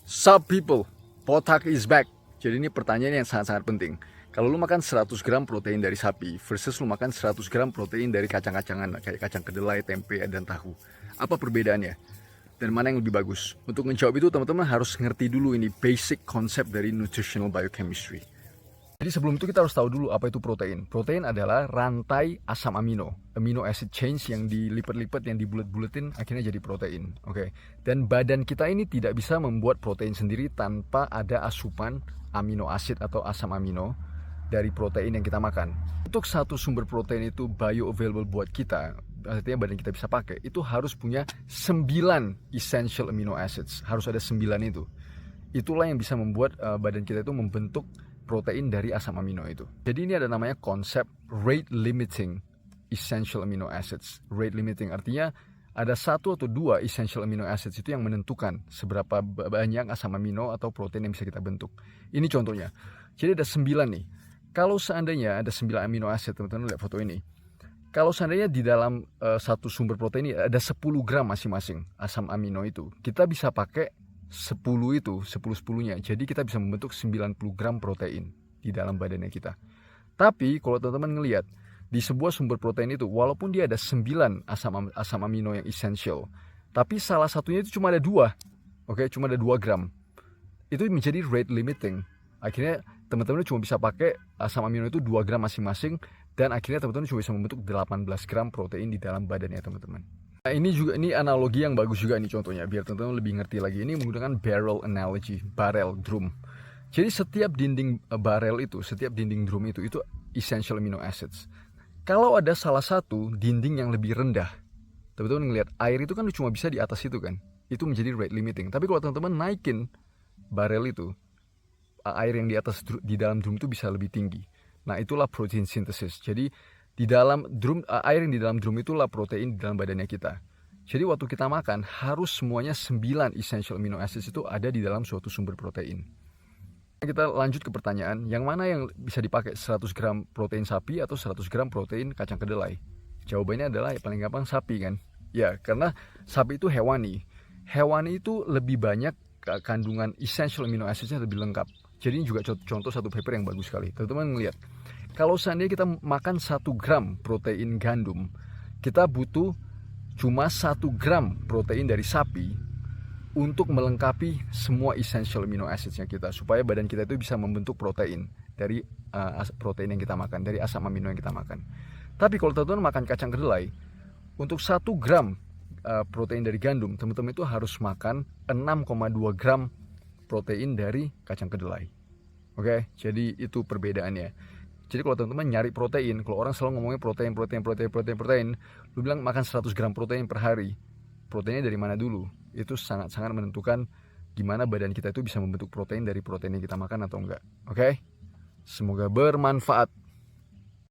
Sup people, Potak is back. Jadi ini pertanyaan yang sangat-sangat penting. Kalau lu makan 100 gram protein dari sapi versus lu makan 100 gram protein dari kacang-kacangan kayak kacang kedelai, tempe, dan tahu. Apa perbedaannya? Dan mana yang lebih bagus? Untuk menjawab itu teman-teman harus ngerti dulu ini basic konsep dari nutritional biochemistry. Jadi sebelum itu kita harus tahu dulu apa itu protein. Protein adalah rantai asam amino acid chains yang dilipat-lipat, yang dibulet-buletin akhirnya jadi protein. Oke. Dan badan kita ini tidak bisa membuat protein sendiri tanpa ada asupan amino acid atau asam amino dari protein yang kita makan. Untuk satu sumber protein itu bioavailable buat kita, artinya badan kita bisa pakai, itu harus punya 9 essential amino acids. Harus ada 9 itu. Itulah yang bisa membuat badan kita itu membentuk protein dari asam amino itu. Jadi ini ada namanya konsep rate limiting essential amino acids. Rate limiting artinya ada 1 atau 2 essential amino acids itu yang menentukan seberapa banyak asam amino atau protein yang bisa kita bentuk. Ini contohnya. Jadi ada 9 nih. Kalau seandainya ada 9 amino acid, teman-teman lihat foto ini. Kalau seandainya di dalam satu sumber protein ini ada 10 gram masing-masing asam amino itu, kita bisa pakai 10 itu, 10-10-nya. Jadi kita bisa membentuk 90 gram protein di dalam badannya kita. Tapi kalau teman-teman ngelihat di sebuah sumber protein itu, walaupun dia ada 9 asam amino yang essential, tapi salah satunya itu cuma ada 2. Oke, cuma ada 2 gram. Itu menjadi rate limiting. Akhirnya teman-teman cuma bisa pakai asam amino itu 2 gram masing-masing, dan akhirnya teman-teman cuma bisa membentuk 18 gram protein di dalam badannya teman-teman. Nah, ini analogi yang bagus juga nih contohnya, biar teman-teman lebih ngerti lagi. Ini menggunakan barrel analogy, barrel drum. Jadi setiap dinding barrel itu, setiap dinding drum itu essential amino acids. Kalau ada salah satu dinding yang lebih rendah, teman-teman ngelihat air itu kan cuma bisa di atas itu kan, itu menjadi rate limiting. Tapi kalau teman-teman naikin barrel itu, air yang di atas di dalam drum itu bisa lebih tinggi. Nah, itulah protein synthesis. Jadi di dalam drum, air yang di dalam drum itulah protein di dalam badannya kita. Jadi waktu kita makan harus semuanya 9 essential amino acids itu ada di dalam suatu sumber protein. Kita lanjut ke pertanyaan, yang mana yang bisa dipakai 100 gram protein sapi atau 100 gram protein kacang kedelai? Jawabannya adalah yang paling gampang sapi kan. Ya, karena sapi itu hewani. Hewani itu lebih banyak kandungan essential amino acidsnya, lebih lengkap. Jadi ini juga contoh satu paper yang bagus sekali. Teman-teman ngelihat, kalau seandainya kita makan 1 gram protein gandum, kita butuh cuma 1 gram protein dari sapi untuk melengkapi semua essential amino acidsnya kita, supaya badan kita itu bisa membentuk protein dari protein yang kita makan, dari asam amino yang kita makan. Tapi kalau teman-teman makan kacang kedelai, untuk 1 gram protein dari gandum, teman-teman itu harus makan 6,2 gram protein dari kacang kedelai. Oke, jadi itu perbedaannya. Jadi kalau teman-teman nyari protein, kalau orang selalu ngomongnya protein, lu bilang makan 100 gram protein per hari. Proteinnya dari mana dulu? Itu sangat-sangat menentukan gimana badan kita itu bisa membentuk protein dari protein yang kita makan atau enggak. Oke? Semoga bermanfaat.